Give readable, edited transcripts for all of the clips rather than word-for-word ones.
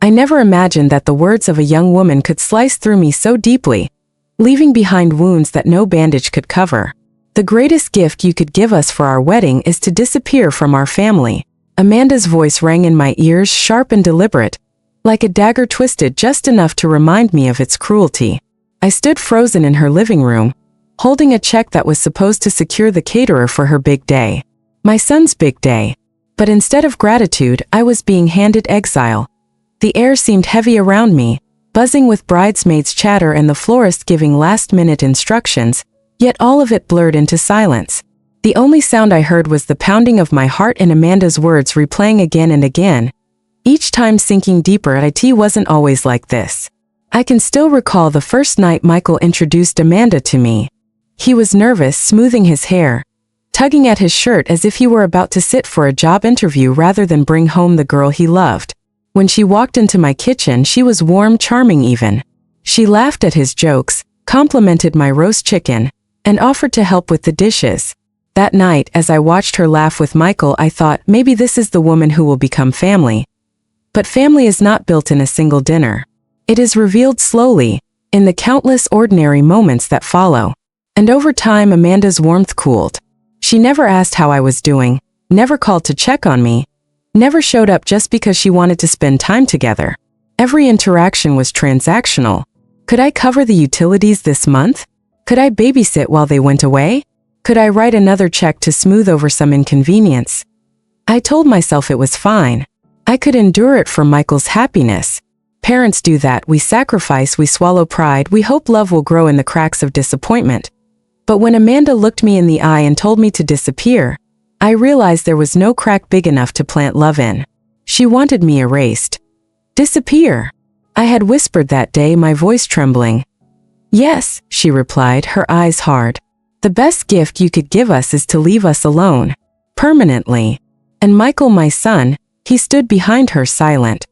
I never imagined that the words of a young woman could slice through me so deeply, leaving behind wounds that no bandage could cover. The greatest gift you could give us for our wedding is to disappear from our family. Amanda's voice rang in my ears, sharp and deliberate, like a dagger twisted just enough to remind me of its cruelty. I stood frozen in her living room, holding a check that was supposed to secure the caterer for her big day. My son's big day. But instead of gratitude, I was being handed exile. The air seemed heavy around me, buzzing with bridesmaids' chatter and the florist giving last-minute instructions, yet all of it blurred into silence. The only sound I heard was the pounding of my heart and Amanda's words replaying again and again, each time sinking deeper. It wasn't always like this. I can still recall the first night Michael introduced Amanda to me. He was nervous, smoothing his hair, tugging at his shirt as if he were about to sit for a job interview rather than bring home the girl he loved. When she walked into my kitchen, she was warm, charming even. She laughed at his jokes, complimented my roast chicken, and offered to help with the dishes. That night, as I watched her laugh with Michael, I thought, maybe this is the woman who will become family. But family is not built in a single dinner. It is revealed slowly, in the countless ordinary moments that follow. And over time, Amanda's warmth cooled. She never asked how I was doing, never called to check on me, never showed up just because she wanted to spend time together. Every interaction was transactional. Could I cover the utilities this month? Could I babysit while they went away? Could I write another check to smooth over some inconvenience? I told myself it was fine. I could endure it for Michael's happiness. Parents do that. We sacrifice, we swallow pride, we hope love will grow in the cracks of disappointment. But when Amanda looked me in the eye and told me to disappear, I realized there was no crack big enough to plant love in. She wanted me erased. Disappear. I had whispered that day, my voice trembling. Yes, she replied, her eyes hard. The best gift you could give us is to leave us alone. Permanently. And Michael, my son, he stood behind her silent.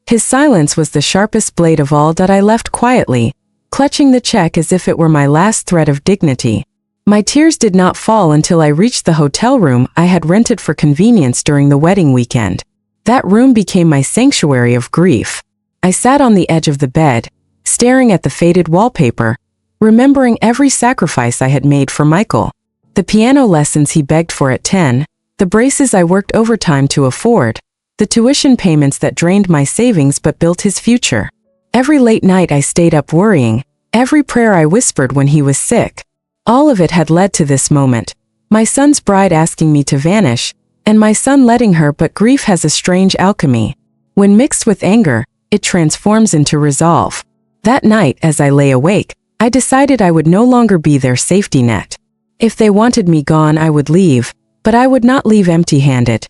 His silence was the sharpest blade of all. I left quietly, clutching the check as if it were my last thread of dignity. My tears did not fall until I reached the hotel room I had rented for convenience during the wedding weekend. That room became my sanctuary of grief. I sat on the edge of the bed, staring at the faded wallpaper, remembering every sacrifice I had made for Michael. The piano lessons he begged for at 10, the braces I worked overtime to afford, the tuition payments that drained my savings but built his future. Every late night I stayed up worrying, every prayer I whispered when he was sick. All of it had led to this moment. My son's bride asking me to vanish, and my son letting her. But grief has a strange alchemy. When mixed with anger, it transforms into resolve. That night, as I lay awake, I decided I would no longer be their safety net. If they wanted me gone, I would leave, but I would not leave empty-handed.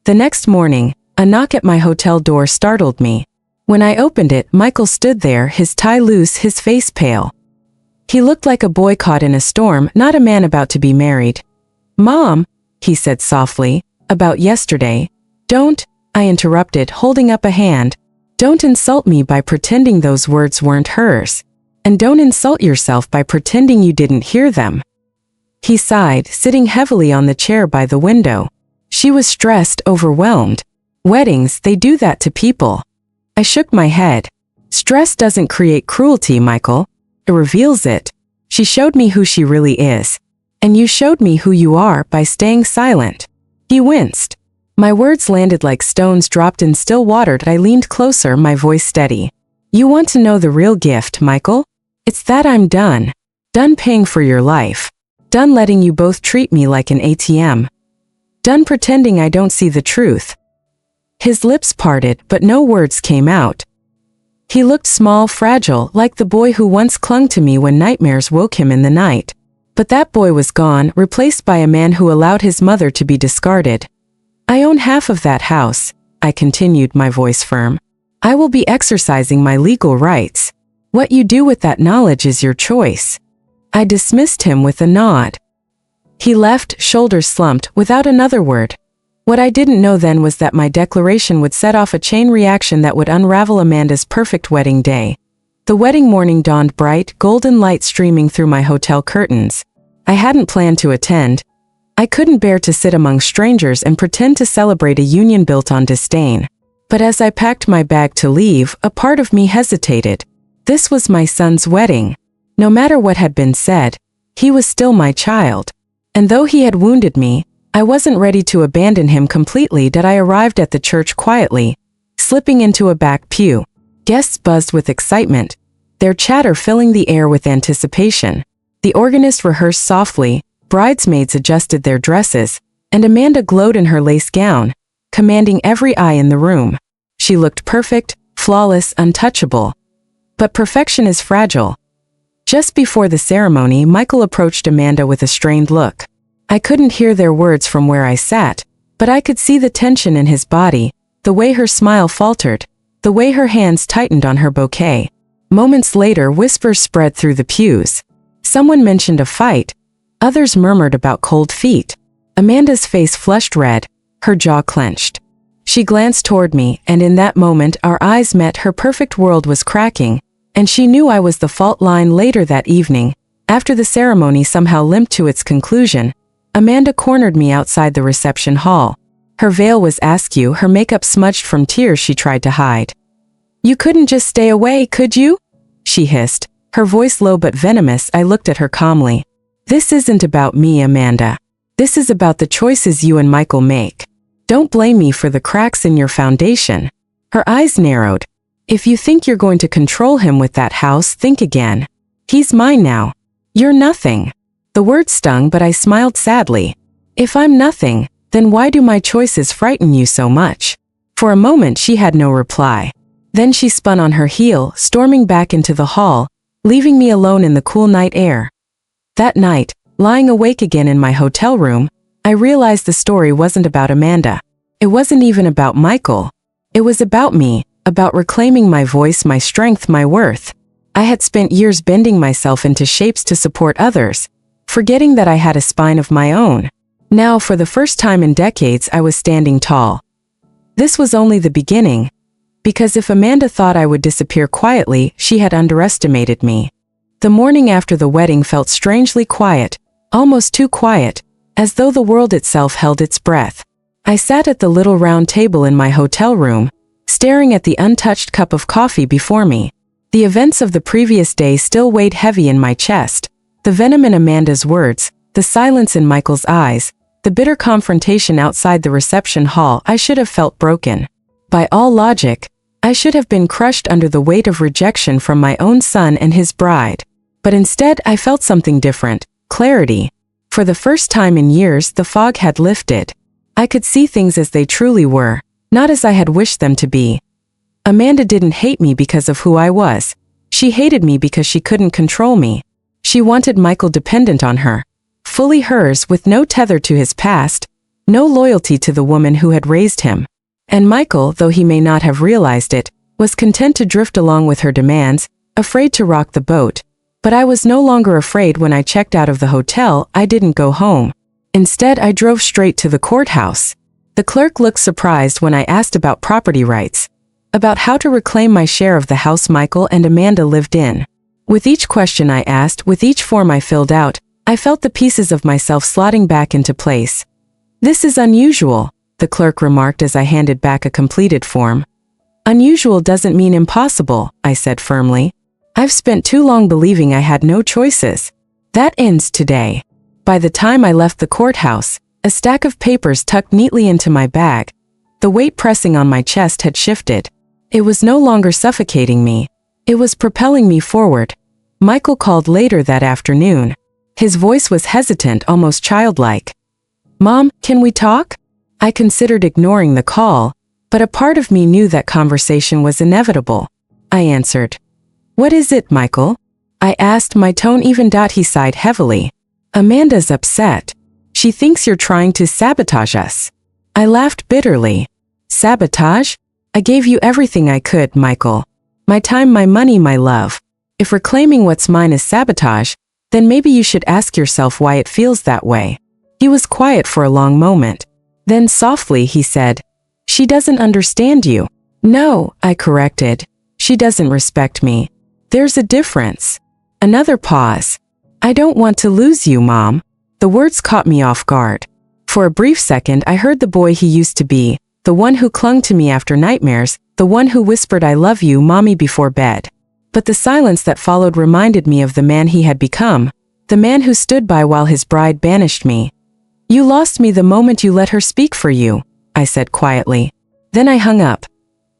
The next morning, a knock at my hotel door startled me. When I opened it, Michael stood there, his tie loose, his face pale. He looked like a boy caught in a storm, not a man about to be married. "Mom," he said softly, "about yesterday." "Don't," I interrupted, holding up a hand. "Don't insult me by pretending those words weren't hers. And don't insult yourself by pretending you didn't hear them." He sighed, sitting heavily on the chair by the window. She was stressed, overwhelmed. Weddings, they do that to people. I shook my head. Stress doesn't create cruelty, Michael. It reveals it. She showed me who she really is. And you showed me who you are by staying silent. He winced. My words landed like stones dropped in still water. I leaned closer, my voice steady. "You want to know the real gift, Michael? It's that I'm done. Done paying for your life. Done letting you both treat me like an ATM. Done pretending I don't see the truth." His lips parted, but no words came out. He looked small, fragile, like the boy who once clung to me when nightmares woke him in the night. But that boy was gone, replaced by a man who allowed his mother to be discarded. "I own half of that house," I continued, my voice firm. "I will be exercising my legal rights. What you do with that knowledge is your choice." I dismissed him with a nod. He left, shoulders slumped, without another word. What I didn't know then was that my declaration would set off a chain reaction that would unravel Amanda's perfect wedding day. The wedding morning dawned bright, golden light streaming through my hotel curtains. I hadn't planned to attend. I couldn't bear to sit among strangers and pretend to celebrate a union built on disdain. But as I packed my bag to leave, a part of me hesitated. This was my son's wedding. No matter what had been said, he was still my child. And though he had wounded me, I wasn't ready to abandon him completely. That I arrived at the church quietly, slipping into a back pew. Guests buzzed with excitement, their chatter filling the air with anticipation. The organist rehearsed softly, bridesmaids adjusted their dresses, and Amanda glowed in her lace gown, commanding every eye in the room. She looked perfect, flawless, untouchable. But perfection is fragile. Just before the ceremony, Michael approached Amanda with a strained look. I couldn't hear their words from where I sat, but I could see the tension in his body, the way her smile faltered, the way her hands tightened on her bouquet. Moments later, whispers spread through the pews. Someone mentioned a fight. Others murmured about cold feet. Amanda's face flushed red, her jaw clenched. She glanced toward me, and in that moment our eyes met. Her perfect world was cracking, and she knew I was the fault line. Later that evening, after the ceremony somehow limped to its conclusion, Amanda cornered me outside the reception hall. Her veil was askew, her makeup smudged from tears she tried to hide. "You couldn't just stay away, could you?" she hissed, her voice low but venomous. I looked at her calmly. "This isn't about me, Amanda. This is about the choices you and Michael make. Don't blame me for the cracks in your foundation." Her eyes narrowed. "If you think you're going to control him with that house, think again. He's mine now. You're nothing." The word stung, but I smiled sadly. "If I'm nothing, then why do my choices frighten you so much?" For a moment she had no reply. Then she spun on her heel, storming back into the hall, leaving me alone in the cool night air. That night, lying awake again in my hotel room, I realized the story wasn't about Amanda. It wasn't even about Michael. It was about me, about reclaiming my voice, my strength, my worth. I had spent years bending myself into shapes to support others, forgetting that I had a spine of my own. Now, for the first time in decades, I was standing tall. This was only the beginning, because if Amanda thought I would disappear quietly, she had underestimated me. The morning after the wedding felt strangely quiet, almost too quiet, as though the world itself held its breath. I sat at the little round table in my hotel room, staring at the untouched cup of coffee before me. The events of the previous day still weighed heavy in my chest. The venom in Amanda's words, the silence in Michael's eyes, the bitter confrontation outside the reception hall. I should have felt broken. By all logic, I should have been crushed under the weight of rejection from my own son and his bride. But instead, I felt something different: clarity. For the first time in years, the fog had lifted. I could see things as they truly were, not as I had wished them to be. Amanda didn't hate me because of who I was. She hated me because she couldn't control me. She wanted Michael dependent on her, fully hers, with no tether to his past, no loyalty to the woman who had raised him. And Michael, though he may not have realized it, was content to drift along with her demands, afraid to rock the boat. But I was no longer afraid. When I checked out of the hotel, I didn't go home. Instead, I drove straight to the courthouse. The clerk looked surprised when I asked about property rights, about how to reclaim my share of the house Michael and Amanda lived in. With each question I asked, with each form I filled out, I felt the pieces of myself slotting back into place. "This is unusual," the clerk remarked as I handed back a completed form. "Unusual doesn't mean impossible," I said firmly. "I've spent too long believing I had no choices. That ends today." By the time I left the courthouse, a stack of papers tucked neatly into my bag, the weight pressing on my chest had shifted. It was no longer suffocating me. It was propelling me forward. Michael called later that afternoon. His voice was hesitant, almost childlike. "Mom, can we talk?" I considered ignoring the call, but a part of me knew that conversation was inevitable. I answered. "What is it, Michael?" I asked, my tone evened out. He sighed heavily. "Amanda's upset. She thinks you're trying to sabotage us." I laughed bitterly. "Sabotage? I gave you everything I could, Michael. My time, my money, my love. If reclaiming what's mine is sabotage, then maybe you should ask yourself why it feels that way." He was quiet for a long moment. Then softly he said, "She doesn't understand you." "No," I corrected. "She doesn't respect me. There's a difference." Another pause. "I don't want to lose you, Mom." The words caught me off guard. For a brief second I heard the boy he used to be, the one who clung to me after nightmares, the one who whispered "I love you, mommy" before bed. But the silence that followed reminded me of the man he had become, the man who stood by while his bride banished me. "You lost me the moment you let her speak for you," I said quietly. Then I hung up.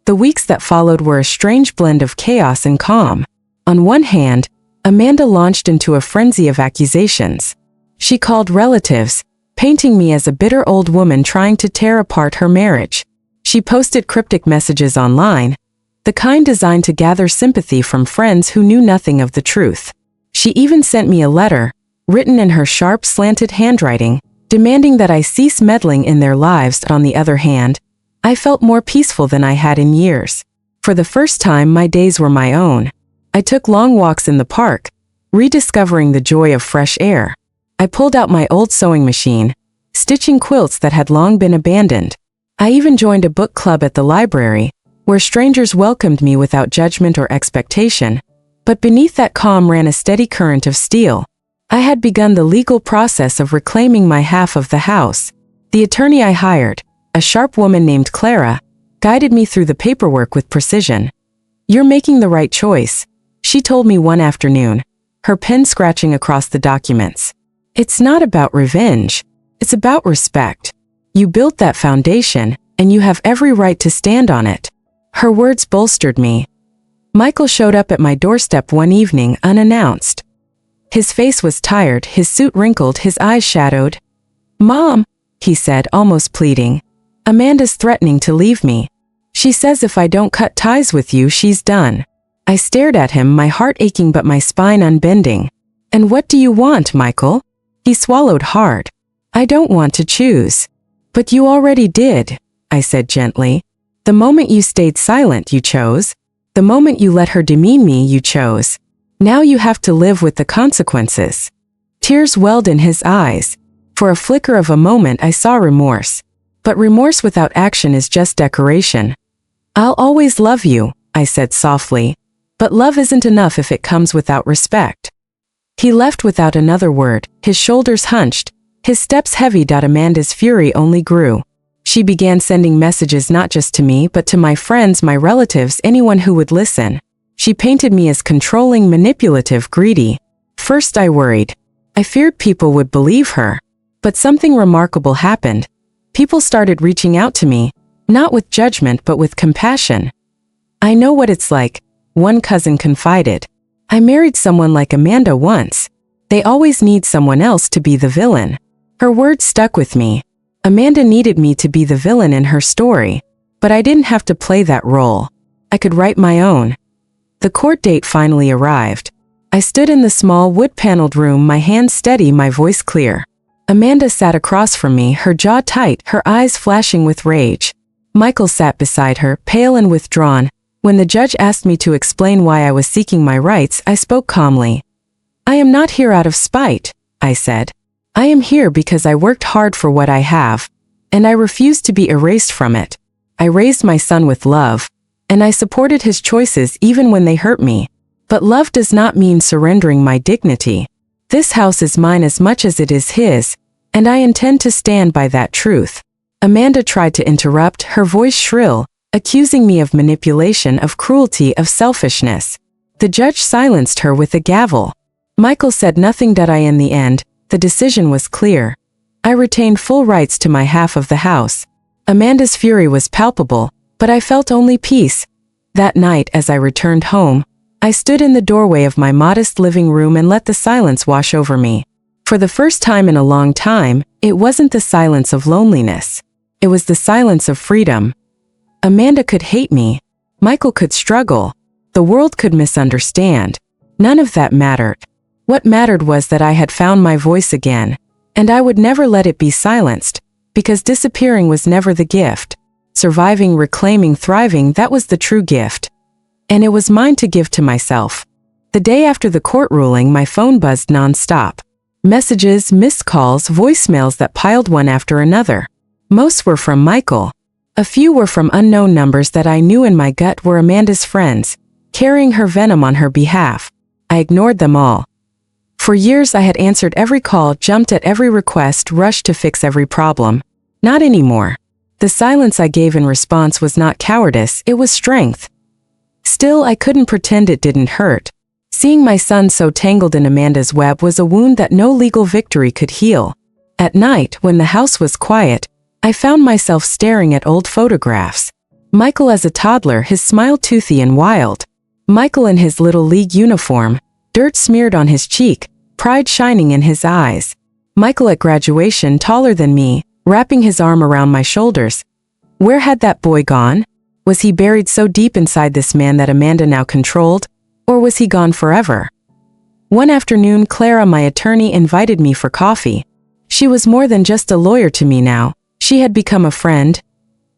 The weeks that followed were a strange blend of chaos and calm. On one hand, Amanda launched into a frenzy of accusations. She called relatives, painting me as a bitter old woman trying to tear apart her marriage. She posted cryptic messages online, the kind designed to gather sympathy from friends who knew nothing of the truth. She even sent me a letter, written in her sharp, slanted handwriting, demanding that I cease meddling in their lives. On the other hand, I felt more peaceful than I had in years. For the first time, my days were my own. I took long walks in the park, rediscovering the joy of fresh air. I pulled out my old sewing machine, stitching quilts that had long been abandoned. I even joined a book club at the library, where strangers welcomed me without judgment or expectation. But beneath that calm ran a steady current of steel. I had begun the legal process of reclaiming my half of the house. The attorney I hired, a sharp woman named Clara, guided me through the paperwork with precision. "You're making the right choice," she told me one afternoon, her pen scratching across the documents. "It's not about revenge. It's about respect. You built that foundation, and you have every right to stand on it." Her words bolstered me. Michael showed up at my doorstep one evening unannounced. His face was tired, his suit wrinkled, his eyes shadowed. "Mom," he said, almost pleading, "Amanda's threatening to leave me. She says if I don't cut ties with you, she's done." I stared at him, my heart aching but my spine unbending. "And what do you want, Michael?" He swallowed hard. "I don't want to choose." "But you already did," I said gently. "The moment you stayed silent, you chose. The moment you let her demean me, you chose. Now you have to live with the consequences." Tears welled in his eyes. For a flicker of a moment I saw remorse. But remorse without action is just decoration. "I'll always love you," I said softly. "But love isn't enough if it comes without respect." He left without another word, his shoulders hunched, his steps heavy. Amanda's fury only grew. She began sending messages not just to me but to my friends, my relatives, anyone who would listen. She painted me as controlling, manipulative, greedy. First I worried. I feared people would believe her. But something remarkable happened. People started reaching out to me, not with judgment but with compassion. "I know what it's like," one cousin confided. "I married someone like Amanda once. They always need someone else to be the villain." Her words stuck with me. Amanda needed me to be the villain in her story, but I didn't have to play that role. I could write my own. The court date finally arrived. I stood in the small wood-paneled room, my hands steady, my voice clear. Amanda sat across from me, her jaw tight, her eyes flashing with rage. Michael sat beside her, pale and withdrawn. When the judge asked me to explain why I was seeking my rights, I spoke calmly. "I am not here out of spite," I said. "I am here because I worked hard for what I have, and I refuse to be erased from it. I raised my son with love, and I supported his choices even when they hurt me. But love does not mean surrendering my dignity. This house is mine as much as it is his, and I intend to stand by that truth." Amanda tried to interrupt, her voice shrill, accusing me of manipulation, of cruelty, of selfishness. The judge silenced her with a gavel. Michael said nothing. In the end, the decision was clear. I retained full rights to my half of the house. Amanda's fury was palpable, but I felt only peace. That night, as I returned home, I stood in the doorway of my modest living room and let the silence wash over me. For the first time in a long time, it wasn't the silence of loneliness. It was the silence of freedom. Amanda could hate me. Michael could struggle. The world could misunderstand. None of that mattered. What mattered was that I had found my voice again, and I would never let it be silenced, because disappearing was never the gift. Surviving, reclaiming, thriving, that was the true gift. And it was mine to give to myself. The day after the court ruling, my phone buzzed nonstop. Messages, missed calls, voicemails that piled one after another. Most were from Michael. A few were from unknown numbers that I knew in my gut were Amanda's friends, carrying her venom on her behalf. I ignored them all. For years I had answered every call, jumped at every request, rushed to fix every problem. Not anymore. The silence I gave in response was not cowardice, it was strength. Still, I couldn't pretend it didn't hurt. Seeing my son so tangled in Amanda's web was a wound that no legal victory could heal. At night, when the house was quiet, I found myself staring at old photographs. Michael as a toddler, his smile toothy and wild. Michael in his little league uniform, dirt smeared on his cheek, pride shining in his eyes. Michael at graduation, taller than me, wrapping his arm around my shoulders. Where had that boy gone? Was he buried so deep inside this man that Amanda now controlled? Or was he gone forever? One afternoon, Clara, my attorney, invited me for coffee. She was more than just a lawyer to me now. She had become a friend.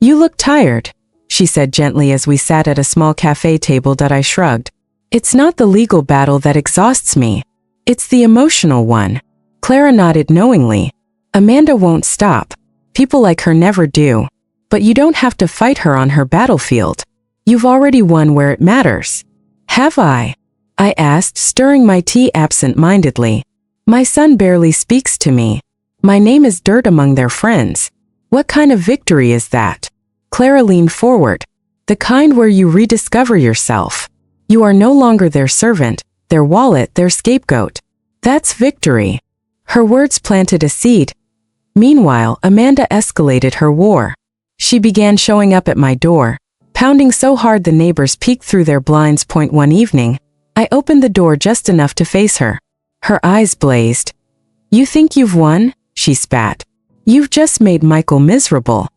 "You look tired," she said gently as we sat at a small cafe table. I shrugged. "It's not the legal battle that exhausts me. It's the emotional one." Clara nodded knowingly. "Amanda won't stop. People like her never do. But you don't have to fight her on her battlefield. You've already won where it matters." "Have I?" I asked, stirring my tea absent-mindedly. "My son barely speaks to me. My name is dirt among their friends. What kind of victory is that?" Clara leaned forward. "The kind where you rediscover yourself. You are no longer their servant, their wallet, their scapegoat. That's victory." Her words planted a seed. Meanwhile, Amanda escalated her war. She began showing up at my door, pounding so hard the neighbors peeked through their blinds. One evening, I opened the door just enough to face her. Her eyes blazed. "You think you've won?" she spat. "You've just made Michael miserable.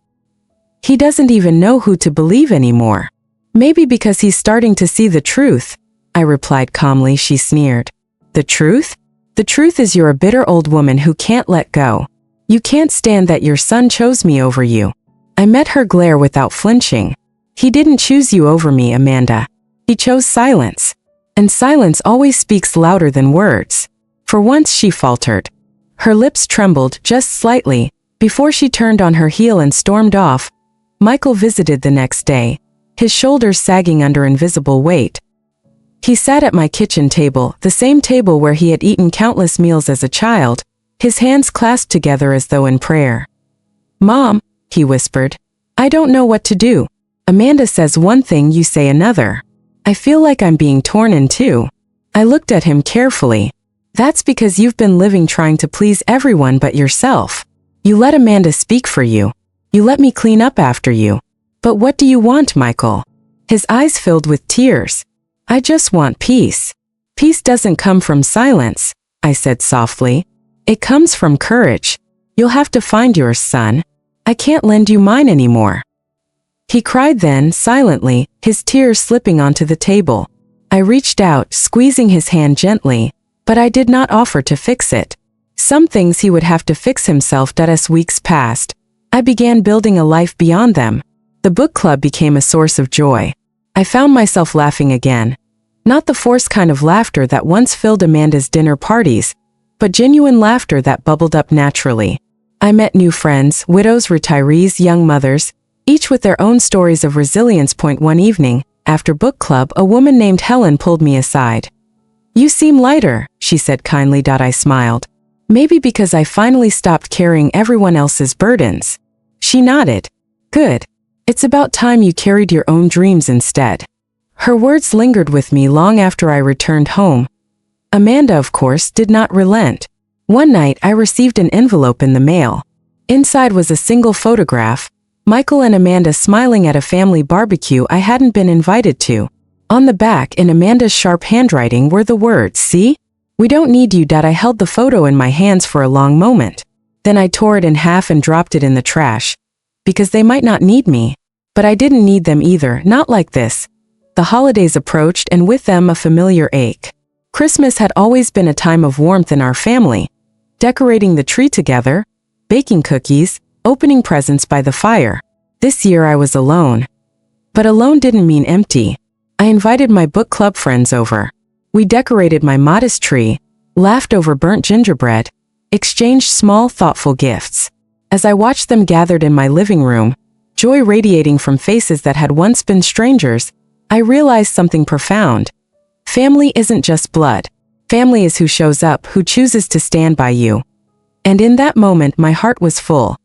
He doesn't even know who to believe anymore." "Maybe because he's starting to see the truth," I replied calmly. She sneered. "The truth? The truth is you're a bitter old woman who can't let go. You can't stand that your son chose me over you." I met her glare without flinching. "He didn't choose you over me, Amanda. He chose silence. And silence always speaks louder than words." For once she faltered. Her lips trembled just slightly before she turned on her heel and stormed off. Michael visited the next day, his shoulders sagging under invisible weight. He sat at my kitchen table, the same table where he had eaten countless meals as a child, his hands clasped together as though in prayer. "Mom," he whispered, "I don't know what to do. Amanda says one thing, you say another. I feel like I'm being torn in two." I looked at him carefully. "That's because you've been living trying to please everyone but yourself. You let Amanda speak for you. You let me clean up after you. But what do you want, Michael?" His eyes filled with tears. "I just want peace." "Peace doesn't come from silence," I said softly. "It comes from courage. You'll have to find yours, son. I can't lend you mine anymore." He cried then, silently, his tears slipping onto the table. I reached out, squeezing his hand gently, but I did not offer to fix it. Some things he would have to fix himself. As weeks passed, I began building a life beyond them. The book club became a source of joy. I found myself laughing again. Not the forced kind of laughter that once filled Amanda's dinner parties, but genuine laughter that bubbled up naturally. I met new friends, widows, retirees, young mothers, each with their own stories of resilience. One evening, after book club, a woman named Helen pulled me aside. "You seem lighter," she said kindly. I smiled. "Maybe because I finally stopped carrying everyone else's burdens." She nodded. "Good. It's about time you carried your own dreams instead." Her words lingered with me long after I returned home. Amanda, of course, did not relent. One night I received an envelope in the mail. Inside was a single photograph, Michael and Amanda smiling at a family barbecue I hadn't been invited to. On the back, in Amanda's sharp handwriting, were the words, "See? We don't need you." I held the photo in my hands for a long moment. Then I tore it in half and dropped it in the trash. Because they might not need me. But I didn't need them either, not like this. The holidays approached, and with them a familiar ache. Christmas had always been a time of warmth in our family. Decorating the tree together, baking cookies, opening presents by the fire. This year I was alone. But alone didn't mean empty. I invited my book club friends over. We decorated my modest tree, laughed over burnt gingerbread, exchanged small, thoughtful gifts. As I watched them gathered in my living room, joy radiating from faces that had once been strangers, I realized something profound. Family isn't just blood. Family is who shows up, who chooses to stand by you. And in that moment my heart was full.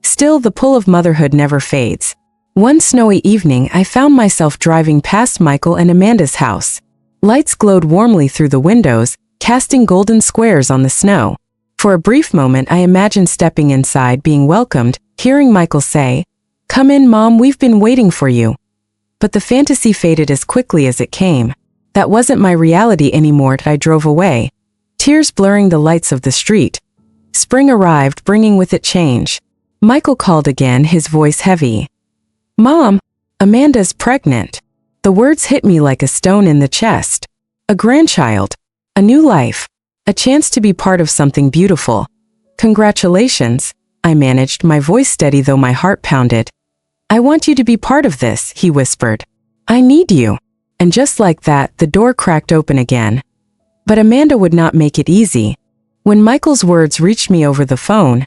Still, the pull of motherhood never fades. One snowy evening, I found myself driving past Michael and Amanda's house. Lights glowed warmly through the windows, casting golden squares on the snow. For a brief moment, I imagined stepping inside, being welcomed, hearing Michael say, "Come in, Mom, we've been waiting for you." But the fantasy faded as quickly as it came. That wasn't my reality anymore. I drove away, tears blurring the lights of the street. Spring arrived, bringing with it change. Michael called again, his voice heavy. "Mom, Amanda's pregnant." The words hit me like a stone in the chest. A grandchild. A new life. A chance to be part of something beautiful. "Congratulations," I managed, my voice steady though my heart pounded. "I want you to be part of this," he whispered. "I need you." And just like that, the door cracked open again. But Amanda would not make it easy. When Michael's words reached me over the phone,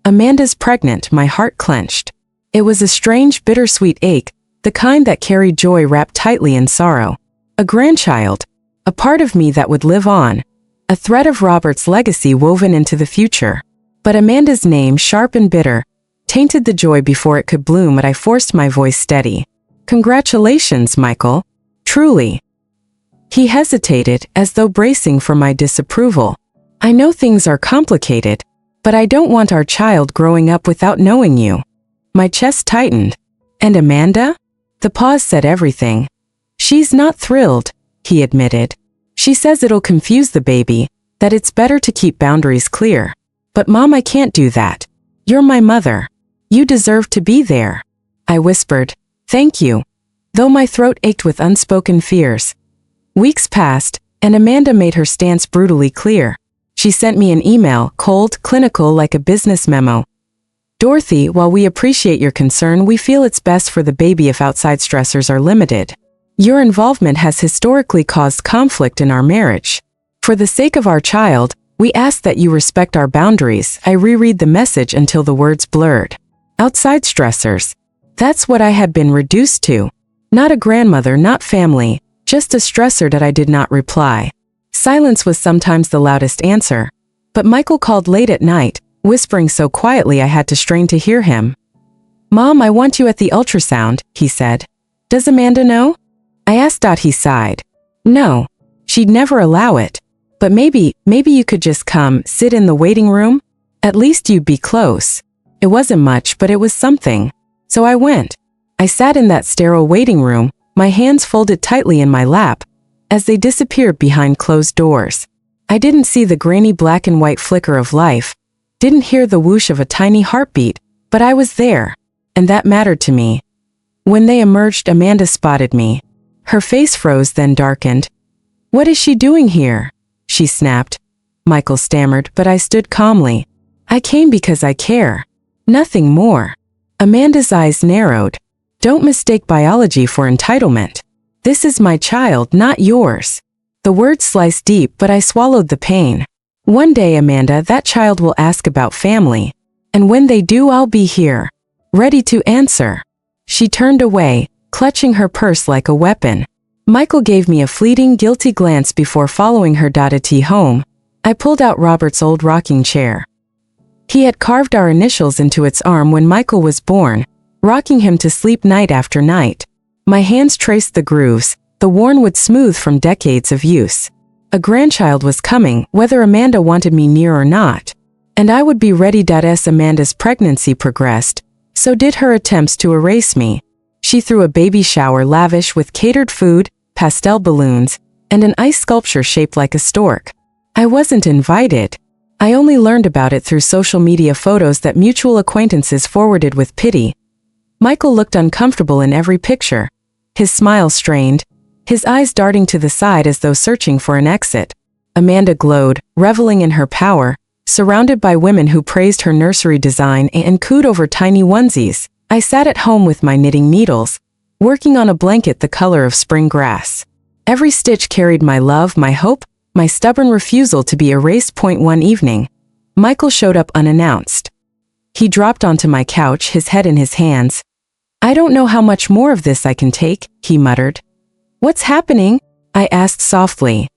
"Amanda's pregnant," my heart clenched. It was a strange, bittersweet ache, the kind that carried joy wrapped tightly in sorrow. A grandchild. A part of me that would live on. A thread of Robert's legacy woven into the future. But Amanda's name, sharp and bitter, tainted the joy before it could bloom, but I forced my voice steady. "Congratulations, Michael. Truly." He hesitated, as though bracing for my disapproval. "I know things are complicated, but I don't want our child growing up without knowing you." My chest tightened. "And Amanda?" The pause said everything. "She's not thrilled," he admitted. "She says it'll confuse the baby, that it's better to keep boundaries clear. But Mom, I can't do that. You're my mother. You deserve to be there." I whispered, "Thank you," though my throat ached with unspoken fears. Weeks passed, and Amanda made her stance brutally clear. She sent me an email, cold, clinical, like a business memo. "Dorothy, while we appreciate your concern, we feel it's best for the baby if outside stressors are limited. Your involvement has historically caused conflict in our marriage. For the sake of our child, we ask that you respect our boundaries." I reread the message until the words blurred. Outside stressors. That's what I had been reduced to. Not a grandmother, not family, just a stressor. That I did not reply. Silence was sometimes the loudest answer. But Michael called late at night, whispering so quietly I had to strain to hear him. "Mom, I want you at the ultrasound," he said. "Does Amanda know?" I asked. He sighed. "No. She'd never allow it. But maybe you could just come, sit in the waiting room? At least you'd be close." It wasn't much, but it was something. So I went. I sat in that sterile waiting room, my hands folded tightly in my lap, as they disappeared behind closed doors. I didn't see the grainy black and white flicker of life, didn't hear the whoosh of a tiny heartbeat, but I was there, and that mattered to me. When they emerged, Amanda spotted me. Her face froze, then darkened. "What is she doing here?" she snapped. Michael stammered, but I stood calmly. "I came because I care. Nothing more." Amanda's eyes narrowed. "Don't mistake biology for entitlement. This is my child, not yours." The words sliced deep, but I swallowed the pain. "One day, Amanda, that child will ask about family. And when they do, I'll be here, ready to answer." She turned away, clutching her purse like a weapon. Michael gave me a fleeting, guilty glance before following her to home. I pulled out Robert's old rocking chair. He had carved our initials into its arm when Michael was born, rocking him to sleep night after night. My hands traced the grooves, the worn wood smooth from decades of use. A grandchild was coming, whether Amanda wanted me near or not. And I would be ready. As Amanda's pregnancy progressed, so did her attempts to erase me. She threw a baby shower lavish with catered food, pastel balloons, and an ice sculpture shaped like a stork. I wasn't invited. I only learned about it through social media photos that mutual acquaintances forwarded with pity. Michael looked uncomfortable in every picture, his smile strained, his eyes darting to the side as though searching for an exit. Amanda glowed, reveling in her power, surrounded by women who praised her nursery design and cooed over tiny onesies. I sat at home with my knitting needles, working on a blanket the color of spring grass. Every stitch carried my love, my hope, my stubborn refusal to be erased. One evening, Michael showed up unannounced. He dropped onto my couch, his head in his hands. "I don't know how much more of this I can take," he muttered. "What's happening?" I asked softly.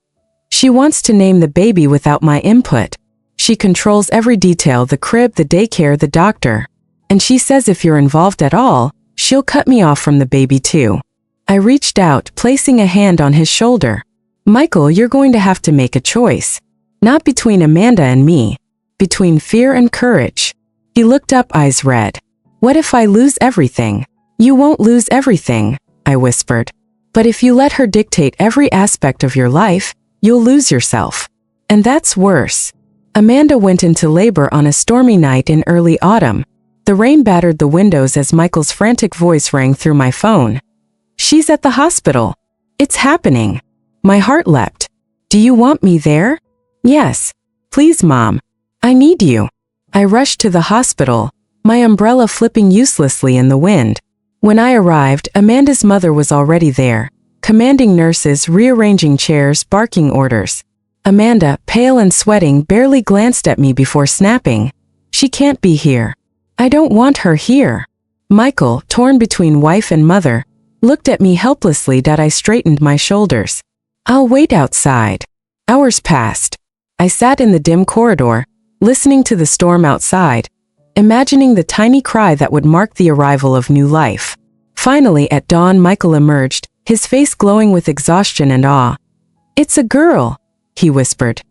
"She wants to name the baby without my input. She controls every detail, the crib, the daycare, the doctor." And she says if you're involved at all, she'll cut me off from the baby too. I reached out, placing a hand on his shoulder. Michael, you're going to have to make a choice. Not between Amanda and me. Between fear and courage. He looked up, eyes red. What if I lose everything? You won't lose everything, I whispered. But if you let her dictate every aspect of your life, you'll lose yourself. And that's worse. Amanda went into labor on a stormy night in early autumn. The rain battered the windows as Michael's frantic voice rang through my phone. She's at the hospital. It's happening. My heart leapt. Do you want me there? Yes. Please, Mom. I need you. I rushed to the hospital, my umbrella flipping uselessly in the wind. When I arrived, Amanda's mother was already there, commanding nurses, rearranging chairs, barking orders. Amanda, pale and sweating, barely glanced at me before snapping. She can't be here. I don't want her here. Michael, torn between wife and mother, looked at me helplessly. I straightened my shoulders. I'll wait outside. Hours passed. I sat in the dim corridor, listening to the storm outside, imagining the tiny cry that would mark the arrival of new life. Finally, at dawn, Michael emerged, his face glowing with exhaustion and awe. It's a girl, he whispered.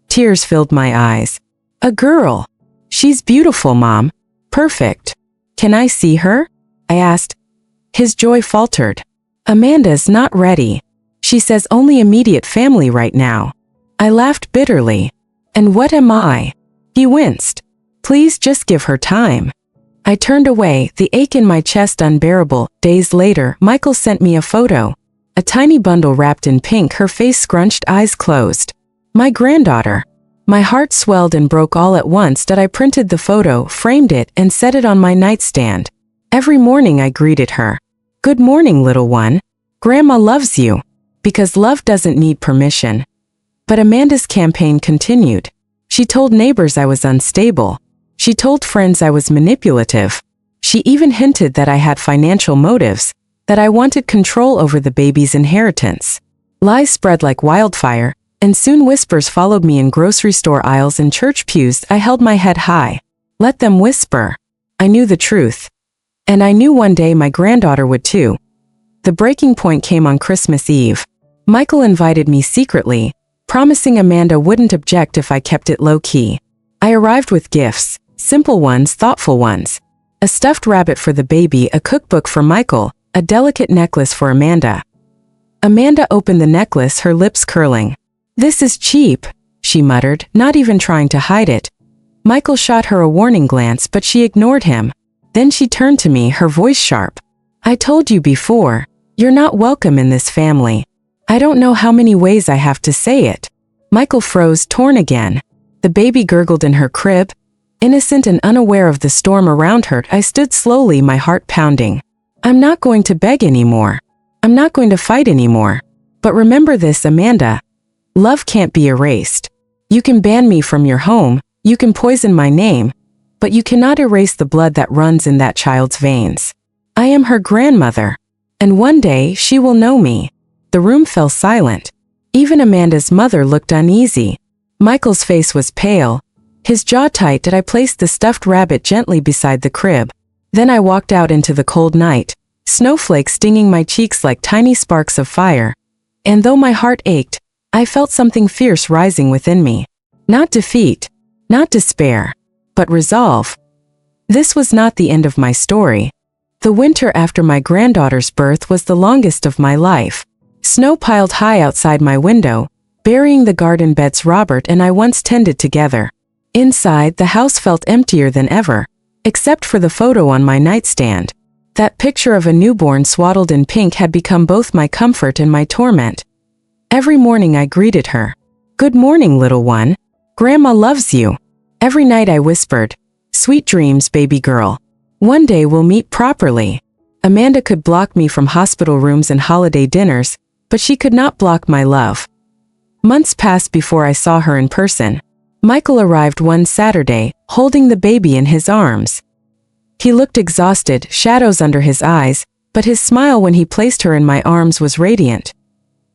Tears filled my eyes. A girl. She's beautiful, Mom. Perfect. Can I see her? I asked. His joy faltered. Amanda's not ready. She says only immediate family right now. I laughed bitterly. And what am I? He winced. Please just give her time. I turned away, the ache in my chest unbearable. Days later, Michael sent me a photo. A tiny bundle wrapped in pink, her face scrunched, eyes closed. My granddaughter. My heart swelled and broke all at once. I printed the photo, framed it, and set it on my nightstand. Every morning I greeted her. Good morning, little one. Grandma loves you. Because love doesn't need permission. But Amanda's campaign continued. She told neighbors I was unstable. She told friends I was manipulative. She even hinted that I had financial motives, that I wanted control over the baby's inheritance. Lies spread like wildfire, and soon whispers followed me in grocery store aisles and church pews. I held my head high. Let them whisper. I knew the truth. And I knew one day my granddaughter would too. The breaking point came on Christmas Eve. Michael invited me secretly, promising Amanda wouldn't object if I kept it low-key. I arrived with gifts, simple ones, thoughtful ones. A stuffed rabbit for the baby, a cookbook for Michael, a delicate necklace for Amanda. Amanda opened the necklace, her lips curling. This is cheap, she muttered, not even trying to hide it. Michael shot her a warning glance, but she ignored him. Then she turned to me, her voice sharp. I told you before, you're not welcome in this family. I don't know how many ways I have to say it. Michael froze, torn again. The baby gurgled in her crib. Innocent and unaware of the storm around her, I stood slowly, my heart pounding. I'm not going to beg anymore. I'm not going to fight anymore. But remember this, Amanda. Love can't be erased. You can ban me from your home, you can poison my name, but you cannot erase the blood that runs in that child's veins. I am her grandmother. And one day she will know me. The room fell silent. Even Amanda's mother looked uneasy. Michael's face was pale, his jaw tight. I placed the stuffed rabbit gently beside the crib. Then I walked out into the cold night, snowflakes stinging my cheeks like tiny sparks of fire. And though my heart ached, I felt something fierce rising within me. Not defeat, not despair, but resolve. This was not the end of my story. The winter after my granddaughter's birth was the longest of my life. Snow piled high outside my window, burying the garden beds Robert and I once tended together. Inside, the house felt emptier than ever, except for the photo on my nightstand. That picture of a newborn swaddled in pink had become both my comfort and my torment. Every morning I greeted her. Good morning, little one. Grandma loves you. Every night I whispered, sweet dreams, baby girl. One day we'll meet properly. Amanda could block me from hospital rooms and holiday dinners, but she could not block my love. Months passed before I saw her in person. Michael arrived one Saturday, holding the baby in his arms. He looked exhausted, shadows under his eyes, but his smile when he placed her in my arms was radiant.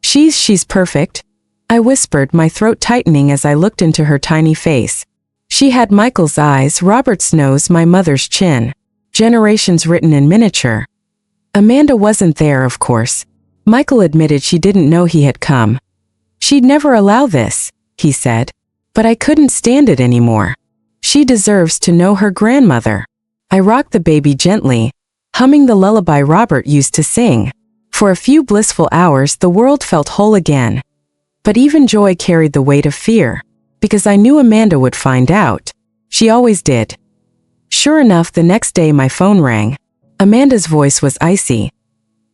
She's perfect, I whispered, my throat tightening as I looked into her tiny face. She had Michael's eyes, Robert's nose, my mother's chin. Generations written in miniature. Amanda wasn't there, of course. Michael admitted she didn't know he had come. She'd never allow this, he said. But I couldn't stand it anymore. She deserves to know her grandmother. I rocked the baby gently, humming the lullaby Robert used to sing. For a few blissful hours the world felt whole again. But even joy carried the weight of fear, because I knew Amanda would find out. She always did. Sure enough, the next day my phone rang. Amanda's voice was icy.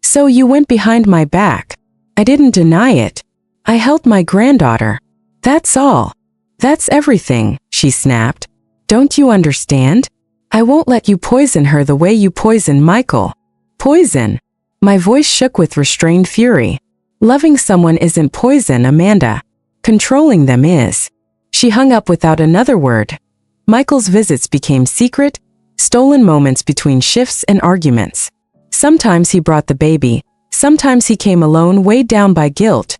So you went behind my back. I didn't deny it. I helped my granddaughter. That's all. That's everything, she snapped. Don't you understand? I won't let you poison her the way you poisoned Michael. Poison? My voice shook with restrained fury. Loving someone isn't poison, Amanda. Controlling them is. She hung up without another word. Michael's visits became secret, stolen moments between shifts and arguments. Sometimes he brought the baby, sometimes he came alone, weighed down by guilt.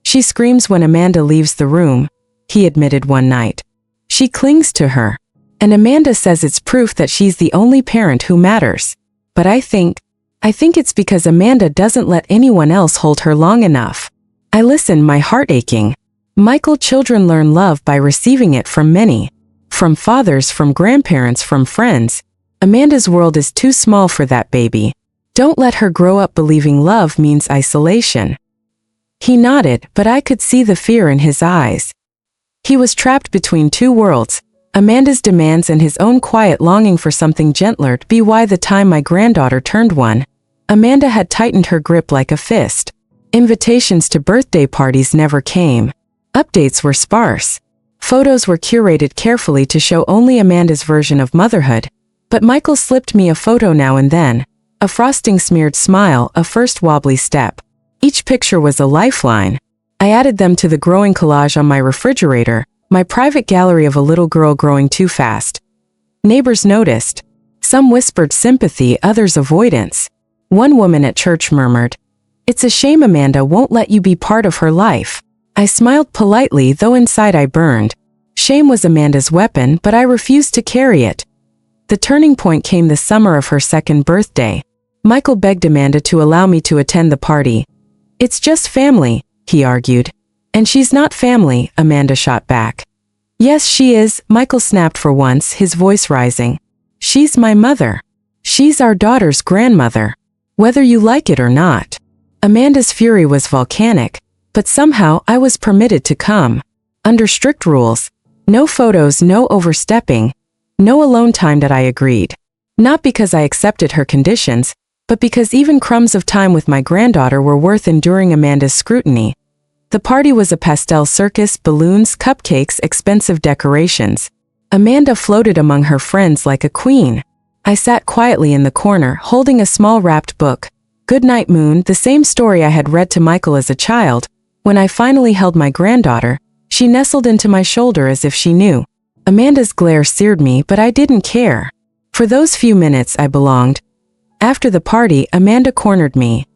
She screams when Amanda leaves the room, he admitted one night. She clings to her. And Amanda says it's proof that she's the only parent who matters. But I think it's because Amanda doesn't let anyone else hold her long enough. I listen, my heart aching. Michael, children learn love by receiving it from many. From fathers, from grandparents, from friends. Amanda's world is too small for that baby. Don't let her grow up believing love means isolation. He nodded, but I could see the fear in his eyes. He was trapped between two worlds. Amanda's demands and his own quiet longing for something gentler. By the time my granddaughter turned 1, Amanda had tightened her grip like a fist. Invitations to birthday parties never came. Updates were sparse. Photos were curated carefully to show only Amanda's version of motherhood. But Michael slipped me a photo now and then. A frosting-smeared smile, a first wobbly step. Each picture was a lifeline. I added them to the growing collage on my refrigerator, my private gallery of a little girl growing too fast. Neighbors noticed. Some whispered sympathy, others avoidance. One woman at church murmured, "It's a shame Amanda won't let you be part of her life." I smiled politely, though inside I burned. Shame was Amanda's weapon, but I refused to carry it. The turning point came the summer of her 2nd birthday. Michael begged Amanda to allow me to attend the party. "It's just family," he argued. "And she's not family," Amanda shot back. "Yes, she is," Michael snapped for once, his voice rising. "She's my mother. She's our daughter's grandmother. Whether you like it or not." Amanda's fury was volcanic, but somehow I was permitted to come. Under strict rules. No photos, no overstepping, no alone time. That I agreed. Not because I accepted her conditions, but because even crumbs of time with my granddaughter were worth enduring Amanda's scrutiny. The party was a pastel circus, balloons, cupcakes, expensive decorations. Amanda floated among her friends like a queen. I sat quietly in the corner, holding a small wrapped book. Goodnight Moon, the same story I had read to Michael as a child. When I finally held my granddaughter, she nestled into my shoulder as if she knew. Amanda's glare seared me, but I didn't care. For those few minutes I belonged. After the party, Amanda cornered me.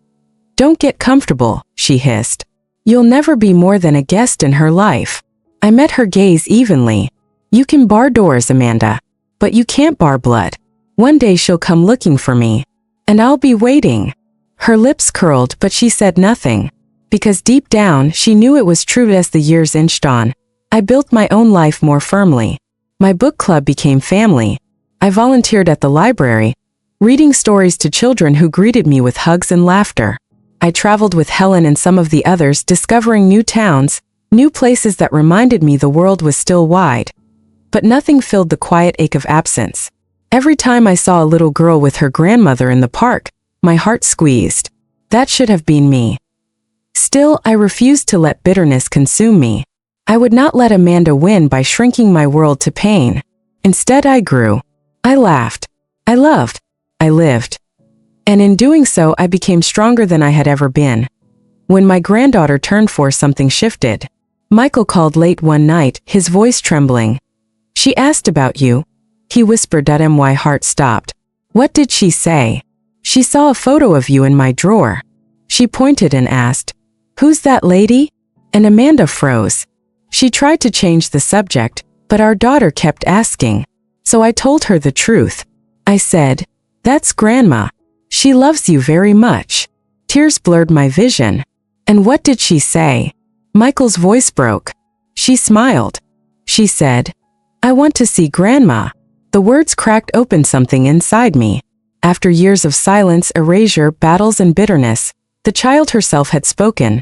"Don't get comfortable," she hissed. "You'll never be more than a guest in her life." I met her gaze evenly. "You can bar doors, Amanda. But you can't bar blood. One day she'll come looking for me. And I'll be waiting." Her lips curled, but she said nothing. Because deep down, she knew it was true. As the years inched on, I built my own life more firmly. My book club became family. I volunteered at the library, reading stories to children who greeted me with hugs and laughter. I traveled with Helen and some of the others, discovering new towns, new places that reminded me the world was still wide. But nothing filled the quiet ache of absence. Every time I saw a little girl with her grandmother in the park, my heart squeezed. That should have been me. Still, I refused to let bitterness consume me. I would not let Amanda win by shrinking my world to pain. Instead, I grew. I laughed. I loved. I lived. And in doing so, I became stronger than I had ever been. When my granddaughter turned 4, something shifted. Michael called late one night, his voice trembling. "She asked about you," he whispered. My heart stopped. "What did she say?" "She saw a photo of you in my drawer." She pointed and asked, "Who's that lady?" And Amanda froze. She tried to change the subject, but our daughter kept asking. So I told her the truth. I said, That's Grandma. She loves you very much. Tears blurred my vision. And what did she say? Michael's voice broke. She smiled. She said, I want to see Grandma. The words cracked open something inside me. After years of silence, erasure, battles, and bitterness, the child herself had spoken.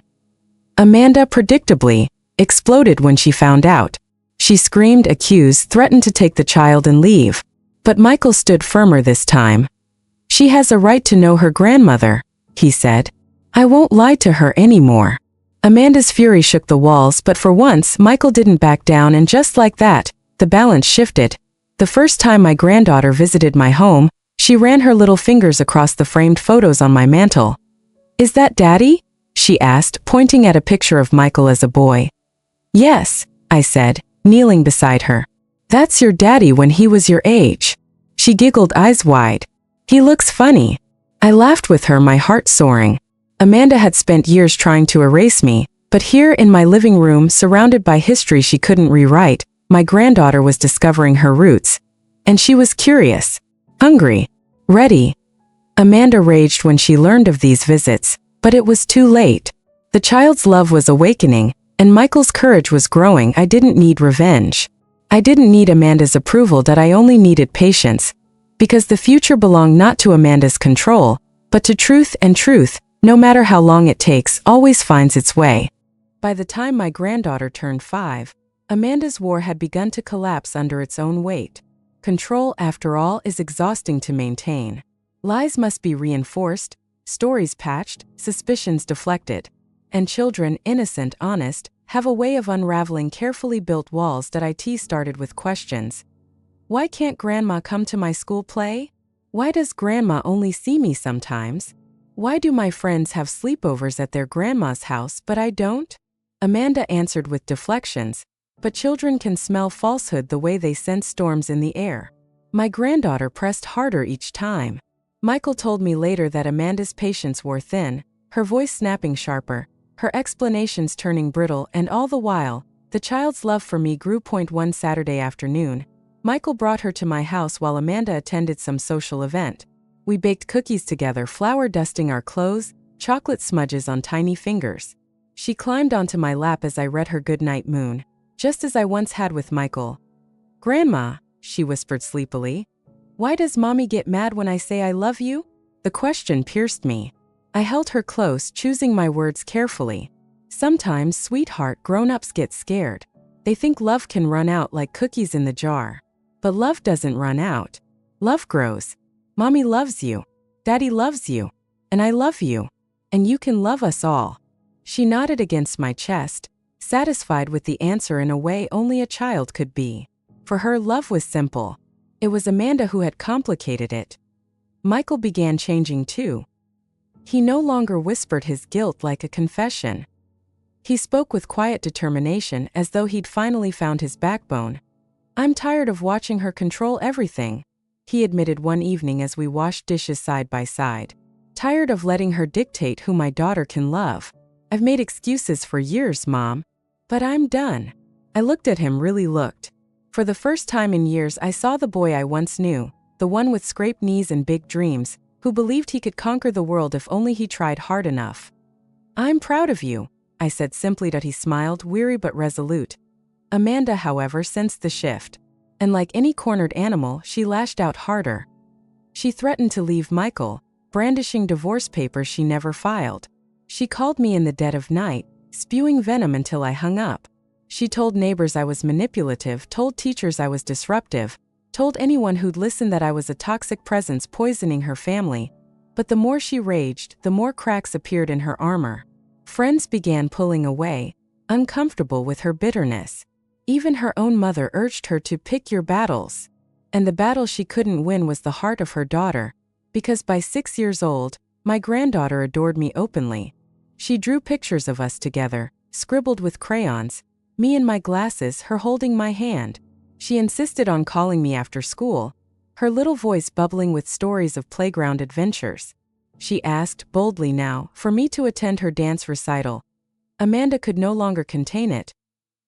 Amanda, predictably, exploded when she found out. She screamed, accused, threatened to take the child and leave. But Michael stood firmer this time. She has a right to know her grandmother, he said. I won't lie to her anymore. Amanda's fury shook the walls, but for once, Michael didn't back down, and just like that, the balance shifted. The first time my granddaughter visited my home, she ran her little fingers across the framed photos on my mantel. Is that Daddy? She asked, pointing at a picture of Michael as a boy. Yes, I said, kneeling beside her. That's your daddy when he was your age. She giggled, eyes wide. He looks funny. I laughed with her, my heart soaring. Amanda had spent years trying to erase me, but here in my living room, surrounded by history she couldn't rewrite, my granddaughter was discovering her roots. And she was curious, hungry, ready. Amanda raged when she learned of these visits, but it was too late. The child's love was awakening, and Michael's courage was growing. I didn't need revenge. I didn't need Amanda's approval, that I only needed patience. Because the future belonged not to Amanda's control, but to truth, and truth, no matter how long it takes, always finds its way. By the time my granddaughter turned 5, Amanda's war had begun to collapse under its own weight. Control, after all, is exhausting to maintain. Lies must be reinforced, stories patched, suspicions deflected. And children, innocent, honest, have a way of unraveling carefully built walls. That IT started with questions. Why can't Grandma come to my school play? Why does Grandma only see me sometimes? Why do my friends have sleepovers at their grandma's house but I don't? Amanda answered with deflections, but children can smell falsehood the way they sense storms in the air. My granddaughter pressed harder each time. Michael told me later that Amanda's patience wore thin, her voice snapping sharper, her explanations turning brittle, and all the while, the child's love for me grew. One Saturday afternoon, Michael brought her to my house while Amanda attended some social event. We baked cookies together, flour dusting our clothes, chocolate smudges on tiny fingers. She climbed onto my lap as I read her goodnight moon, just as I once had with Michael. Grandma, she whispered sleepily, why does Mommy get mad when I say I love you? The question pierced me. I held her close, choosing my words carefully. Sometimes, sweetheart, grown-ups get scared. They think love can run out like cookies in the jar. But love doesn't run out. Love grows. Mommy loves you. Daddy loves you. And I love you. And you can love us all. She nodded against my chest, satisfied with the answer in a way only a child could be. For her, love was simple. It was Amanda who had complicated it. Michael began changing too. He no longer whispered his guilt like a confession. He spoke with quiet determination, as though he'd finally found his backbone. I'm tired of watching her control everything, he admitted one evening as we washed dishes side by side. Tired of letting her dictate who my daughter can love. I've made excuses for years, Mom. But I'm done. I looked at him, really looked. For the first time in years, I saw the boy I once knew, the one with scraped knees and big dreams, who believed he could conquer the world if only he tried hard enough. I'm proud of you, I said simply. That he smiled, weary but resolute. Amanda, however, sensed the shift. And like any cornered animal, she lashed out harder. She threatened to leave Michael, brandishing divorce papers she never filed. She called me in the dead of night, spewing venom until I hung up. She told neighbors I was manipulative, told teachers I was disruptive, told anyone who'd listen that I was a toxic presence poisoning her family. But the more she raged, the more cracks appeared in her armor. Friends began pulling away, uncomfortable with her bitterness. Even her own mother urged her to pick your battles. And the battle she couldn't win was the heart of her daughter, because by 6 years old, my granddaughter adored me openly. She drew pictures of us together, scribbled with crayons, me in my glasses, her holding my hand. She insisted on calling me after school, her little voice bubbling with stories of playground adventures. She asked, boldly now, for me to attend her dance recital. Amanda could no longer contain it.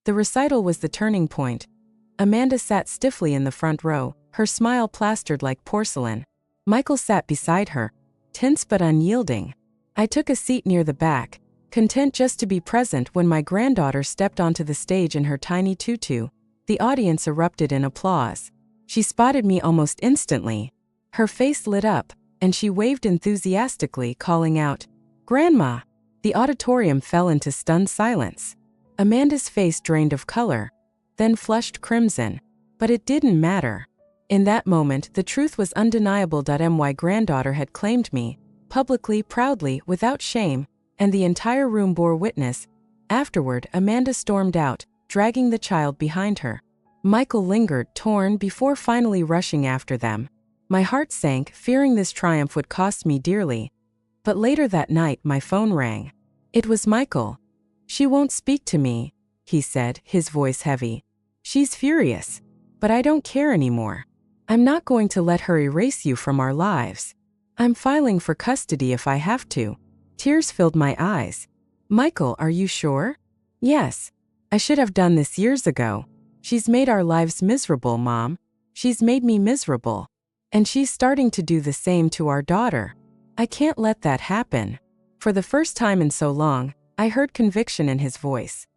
The recital was the turning point. Amanda sat stiffly in the front row, her smile plastered like porcelain. Michael sat beside her, tense but unyielding. I took a seat near the back, content just to be present when my granddaughter stepped onto the stage in her tiny tutu. The audience erupted in applause. She spotted me almost instantly. Her face lit up, and she waved enthusiastically, calling out, "Grandma!" The auditorium fell into stunned silence. Amanda's face drained of color, then flushed crimson. But it didn't matter. In that moment, the truth was undeniable. My granddaughter had claimed me, publicly, proudly, without shame, and the entire room bore witness. Afterward, Amanda stormed out, dragging the child behind her. Michael lingered, torn, before finally rushing after them. My heart sank, fearing this triumph would cost me dearly. But later that night, my phone rang. It was Michael. "She won't speak to me," he said, his voice heavy. "She's furious. But I don't care anymore. I'm not going to let her erase you from our lives. I'm filing for custody if I have to." Tears filled my eyes. "Michael, are you sure?" "Yes. I should have done this years ago. She's made our lives miserable, Mom. She's made me miserable. And she's starting to do the same to our daughter. I can't let that happen." For the first time in so long, I heard conviction in his voice.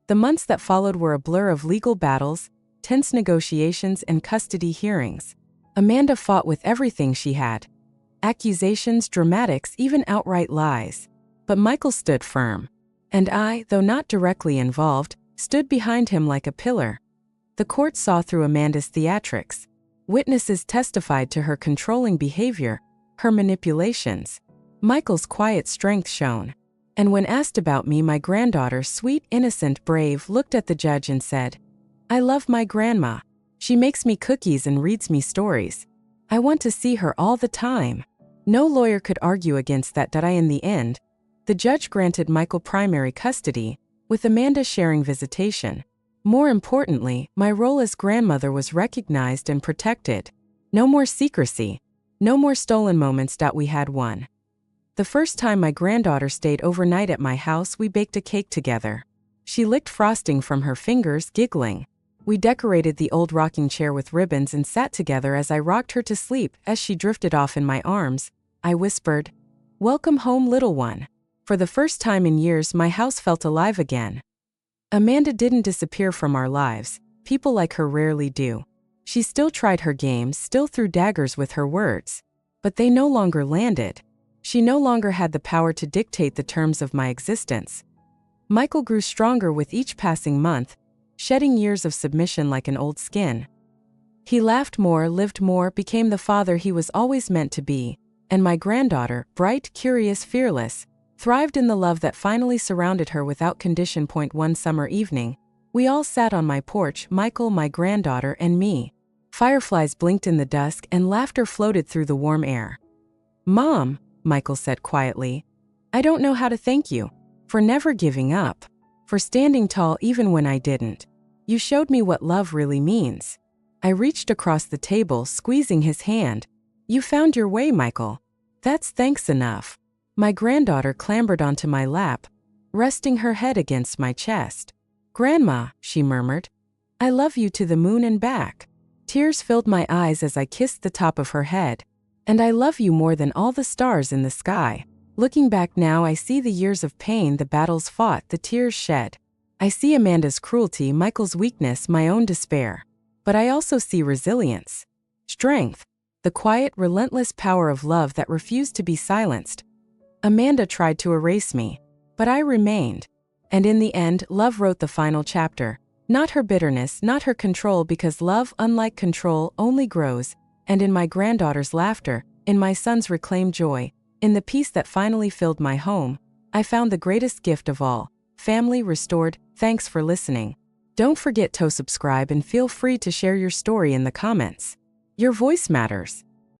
The months that followed were a blur of legal battles, tense negotiations, and custody hearings. Amanda fought with everything she had. Accusations, dramatics, even outright lies. But Michael stood firm. And I, though not directly involved, stood behind him like a pillar. The court saw through Amanda's theatrics. Witnesses testified to her controlling behavior, her manipulations. Michael's quiet strength shone. And when asked about me, my granddaughter, sweet, innocent, brave, looked at the judge and said, "I love my grandma. She makes me cookies and reads me stories. I want to see her all the time." No lawyer could argue against that. In the end, the judge granted Michael primary custody, with Amanda sharing visitation. More importantly, my role as grandmother was recognized and protected. No more secrecy. No more stolen moments. We had one. The first time my granddaughter stayed overnight at my house, we baked a cake together. She licked frosting from her fingers, giggling. We decorated the old rocking chair with ribbons and sat together as I rocked her to sleep. As she drifted off in my arms, I whispered, "Welcome home, little one." For the first time in years, my house felt alive again. Amanda didn't disappear from our lives. People like her rarely do. She still tried her games, still threw daggers with her words. But they no longer landed. She no longer had the power to dictate the terms of my existence. Michael grew stronger with each passing month, shedding years of submission like an old skin. He laughed more, lived more, became the father he was always meant to be, and my granddaughter, bright, curious, fearless, thrived in the love that finally surrounded her without condition. One summer evening, we all sat on my porch, Michael, my granddaughter, and me. Fireflies blinked in the dusk and laughter floated through the warm air. "Mom," Michael said quietly, "I don't know how to thank you. For never giving up. For standing tall even when I didn't. You showed me what love really means." I reached across the table, squeezing his hand. "You found your way, Michael. That's thanks enough." My granddaughter clambered onto my lap, resting her head against my chest. "Grandma," she murmured, "I love you to the moon and back." Tears filled my eyes as I kissed the top of her head. "And I love you more than all the stars in the sky." Looking back now, I see the years of pain, the battles fought, the tears shed. I see Amanda's cruelty, Michael's weakness, my own despair. But I also see resilience, strength, the quiet, relentless power of love that refused to be silenced. Amanda tried to erase me, but I remained. And in the end, love wrote the final chapter. Not her bitterness, not her control, because love, unlike control, only grows. And in my granddaughter's laughter, in my son's reclaimed joy, in the peace that finally filled my home, I found the greatest gift of all, family restored. Thanks for listening. Don't forget to subscribe and feel free to share your story in the comments. Your voice matters.